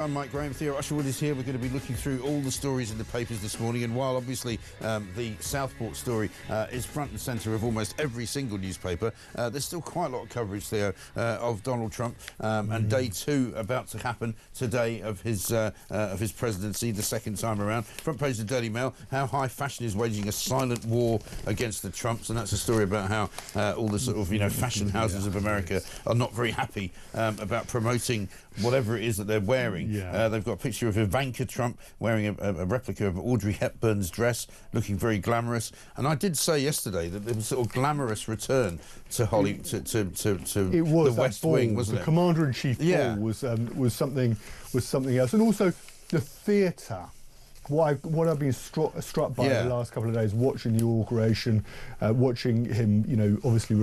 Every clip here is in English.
I'm Mike Graham. Theo Usherwood is here. We're going to be looking through all the stories in the papers this morning, and while obviously the Southport story is front and centre of almost every single newspaper, there's still quite a lot of coverage there of Donald Trump and day two about to happen today of his presidency, the second time around. Front page of the Daily Mail: how high fashion is waging a silent war against the Trumps, and that's a story about how all the sort of fashion houses of America are not very happy about promoting whatever it is that they're wearing. They've got a picture of Ivanka Trump wearing a replica of Audrey Hepburn's dress, looking very glamorous. And I did say yesterday that there was a sort of glamorous return to Hollywood, to the West Wing, wasn't it? The Commander-in-Chief ball was something else, and also the theatre. What I've been struck by the last couple of days, watching the inauguration, watching him, obviously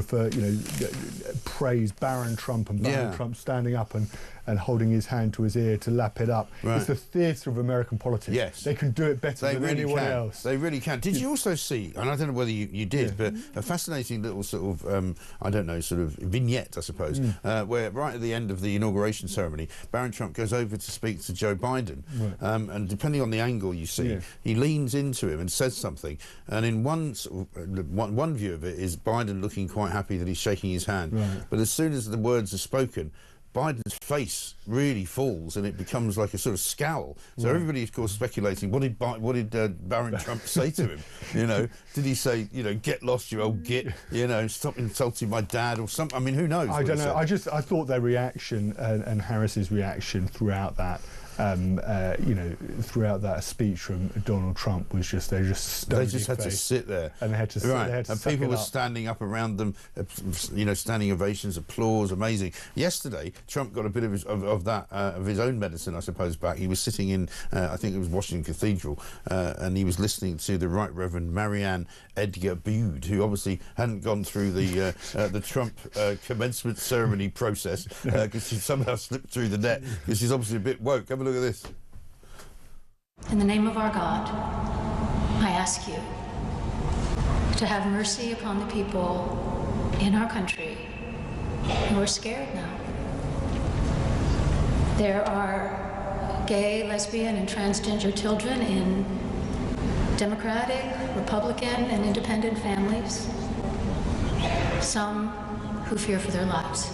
praise Baron Trump, and Baron Trump standing up and holding his hand to his ear to lap it up. Right. It's the theatre of American politics. Yes. They can do it better than anyone else. They really can. Did you also see, and I don't know whether you did, but a fascinating little sort of, vignette, I suppose, where right at the end of the inauguration ceremony, Baron Trump goes over to speak to Joe Biden, and depending on the angle you see, he leans into him and says something, and in one view of it is Biden looking quite happy that he's shaking his hand, but as soon as the words are spoken, Biden's face really falls and it becomes like a sort of scowl. So everybody, of course, speculating, what did Baron Trump say to him? Did he say, get lost, you old git, stop insulting my dad or something? I mean, who knows? I don't know. I thought their reaction and Harris's reaction throughout that, throughout that speech from Donald Trump was just they just had to sit there, and they had to and people were standing up around them, standing ovations, applause, amazing. Yesterday, Trump got a bit of his own medicine, I suppose, back. He was sitting in, I think it was Washington Cathedral, and he was listening to the Right Reverend Marianne Edgar Bude, who obviously hadn't gone through the Trump commencement ceremony process because she somehow slipped through the net because she's obviously a bit woke. Have a look at this. In the name of our God, I ask you to have mercy upon the people in our country who are scared now. There are gay, lesbian, and transgender children in Democratic, Republican, and independent families. Some who fear for their lives.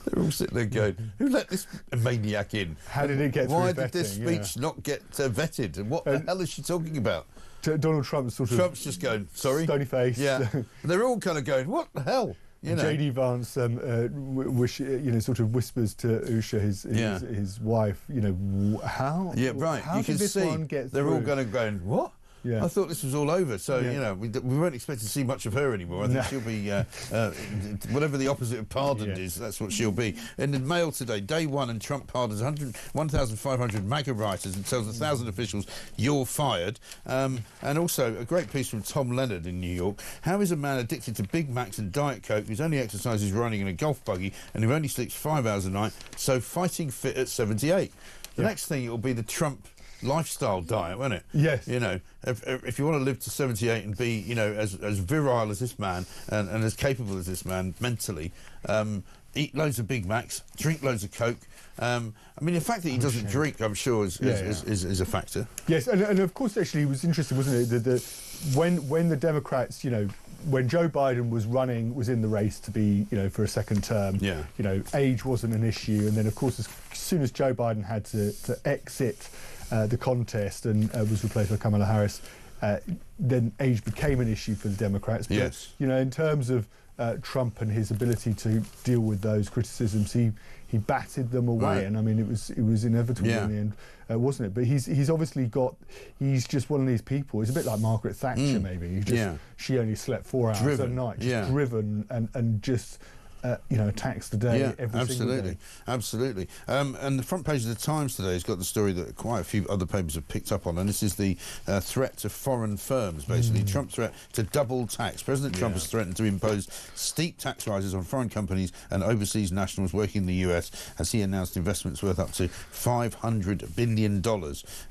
They're all sitting there going, who let this maniac in? How did it get through vetting? Why did this speech not get vetted? And what the hell is she talking about? Donald Trump's Trump's just going, sorry? Stony face. Yeah. They're all kind of going, what the hell? J.D. Vance sort of whispers to Usher, his wife, how? Yeah, right. How you did can this see one get they're through? all going, what? Yeah. I thought this was all over, so we weren't expecting to see much of her anymore. I think she'll be whatever the opposite of pardoned is. That's what she'll be. In the Mail today, day one, and Trump pardons 1,500 MAGA writers and tells 1,000 officials you're fired. And also a great piece from Tom Leonard in New York. How is a man addicted to Big Macs and Diet Coke whose only exercise is running in a golf buggy and who only sleeps 5 hours a night, so fighting fit at 78? The next thing, it will be the Trump lifestyle diet, won't it? Yes. If you want to live to 78 and be, as virile as this man and as capable as this man mentally, eat loads of Big Macs, drink loads of Coke. The fact that he doesn't drink, I'm sure, is a factor. Yes, and of course, actually, it was interesting, wasn't it? When the Democrats, when Joe Biden was in the race to be, for a second term, age wasn't an issue, and then of course, as soon as Joe Biden had to exit the contest and was replaced by Kamala Harris, then age became an issue for the Democrats. But, in terms of Trump and his ability to deal with those criticisms, he batted them away, and it was inevitable in the end, wasn't it? But he's obviously he's just one of these people. He's a bit like Margaret Thatcher, maybe. She only slept 4 hours a night, just driven and just attacks the day every single day. Absolutely. And the front page of the Times today has got the story that quite a few other papers have picked up on, and this is the threat to foreign firms, basically. Trump threat to double tax. President Trump has threatened to impose steep tax rises on foreign companies and overseas nationals working in the US as he announced investments worth up to $500 billion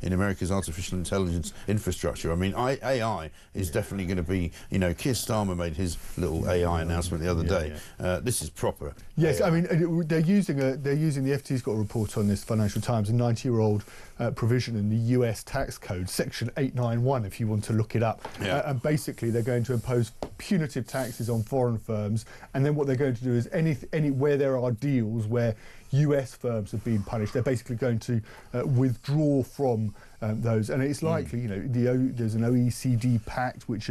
in America's artificial intelligence infrastructure. AI is definitely going to be, Keir Starmer made his little AI announcement the other day. This this is proper. Yes, AI. I mean they're using the FT's got a report on this, Financial Times, a 90-year-old provision in the US tax code, section 891, if you want to look it up. And basically they're going to impose punitive taxes on foreign firms, and then what they're going to do is any where there are deals where US firms have been punished, they're basically going to withdraw from those. And it's likely, you know, there's an OECD pact which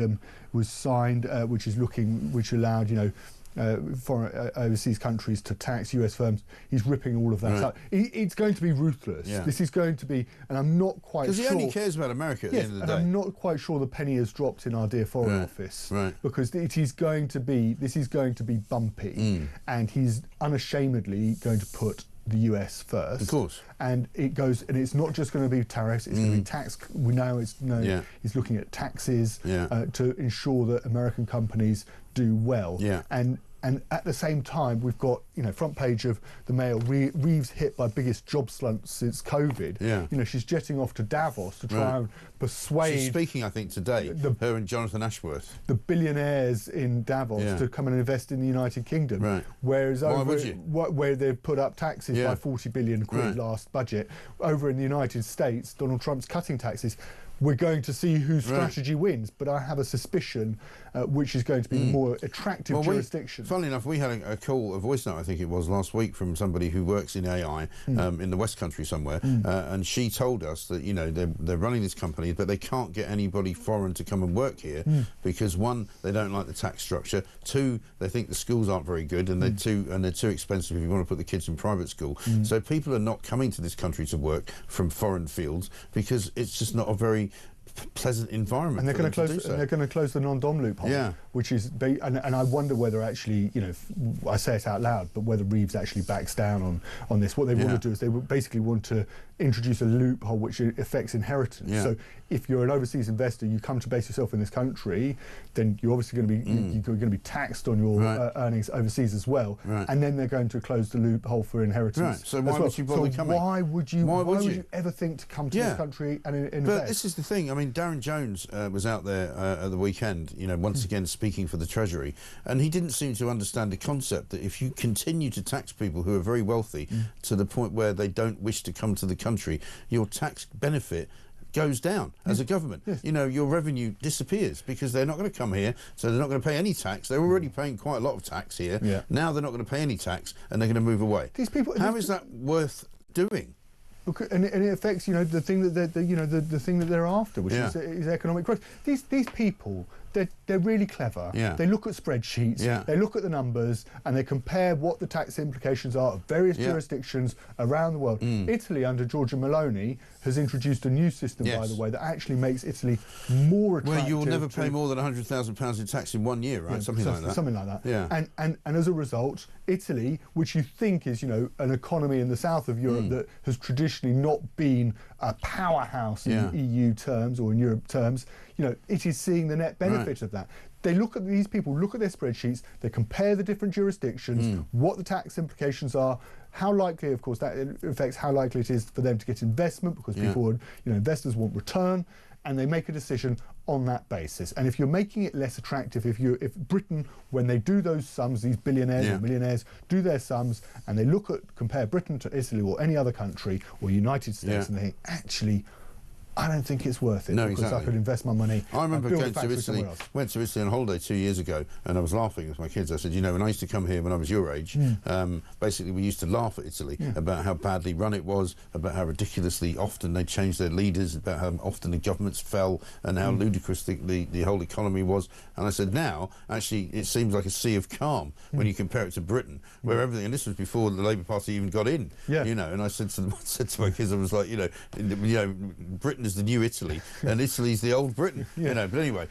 was signed, which allowed, you know, foreign overseas countries to tax US firms. He's ripping all of that up. It's going to be ruthless. This is going to be, and I'm not quite sure. Because he only cares about America at the end of the day. And I'm not quite sure the penny has dropped in our dear Foreign Office. Because this is going to be bumpy, and he's unashamedly going to put the US first. Of course. And it's not just going to be tariffs, it's going to be tax. We know he's looking at taxes to ensure that American companies do well. And at the same time, we've got, you know, front page of the Mail, Reeves hit by biggest job slunt since COVID. You know, she's jetting off to Davos to try and persuade... She's speaking, I think, today, her and Jonathan Ashworth. The billionaires in Davos to come and invest in the United Kingdom. Whereas where they've put up taxes by 40 billion quid last budget, over in the United States, Donald Trump's cutting taxes. We're going to see whose strategy wins, but I have a suspicion which is going to be the more attractive jurisdiction. Funnily enough, we had a call, a voice note, I think it was, last week from somebody who works in AI in the West Country somewhere, and she told us that, you know, they're running this company, but they can't get anybody foreign to come and work here because, one, they don't like the tax structure, two, they think the schools aren't very good, and they're too expensive if you want to put the kids in private school. So people are not coming to this country to work from foreign fields because it's just not a very pleasant environment. And they're going to close. And they're going to close the non-dom loophole. Which is, and I wonder whether actually, you know, I say it out loud, but whether Reeves actually backs down on this. What they want to do is they basically want to introduce a loophole which affects inheritance. So if you're an overseas investor, you come to base yourself in this country, then you're obviously going to be you're going to be taxed on your earnings overseas as well. And then they're going to close the loophole for inheritance. So why would you bother coming? Why would you ever think to come to this country and invest? But this is the thing. I mean, Darren Jones was out there at the weekend, you know, once again speaking for the Treasury, and he didn't seem to understand the concept that if you continue to tax people who are very wealthy to the point where they don't wish to come to the country, your tax benefit goes down as a government. You know, your revenue disappears because they're not going to come here, so they're not going to pay any tax. They're already paying quite a lot of tax here. Now they're not going to pay any tax, and they're going to move away. These people, how is that worth doing? And it affects, you know, the thing that the thing that they're after, which is economic growth. These people, they're really clever. They look at spreadsheets, they look at the numbers, and they compare what the tax implications are of various jurisdictions around the world. Italy, under Giorgia Meloni, has introduced a new system, by the way, that actually makes Italy more attractive. Well, you'll never pay more than £100,000 in tax in 1 year, right? Something like that. Something like that. And as a result, Italy, which you think is, you know, an economy in the south of Europe that has traditionally not been a powerhouse in EU terms or in Europe terms, you know, it is seeing the net benefit of that. They look at these people, look at their spreadsheets, they compare the different jurisdictions, what the tax implications are, how likely, of course, that affects how likely it is for them to get investment, because people would, you know, investors want return, and they make a decision on that basis. And if you're making it less attractive, if Britain, when they do those sums, these billionaires or millionaires do their sums, and they compare Britain to Italy or any other country or United States, and they think, actually, I don't think it's worth it because I could invest my money. I remember going to Italy, went to Italy on holiday 2 years ago, and I was laughing with my kids. I said, you know, when I used to come here when I was your age, basically we used to laugh at Italy about how badly run it was, about how ridiculously often they changed their leaders, about how often the governments fell, and how ludicrous the whole economy was. And I said, now, actually, it seems like a sea of calm when you compare it to Britain, where everything, and this was before the Labour Party even got in, you know, and I said to them, my kids, I was like, you know, Britain is the new Italy, and Italy's the old Britain, you know. But anyway.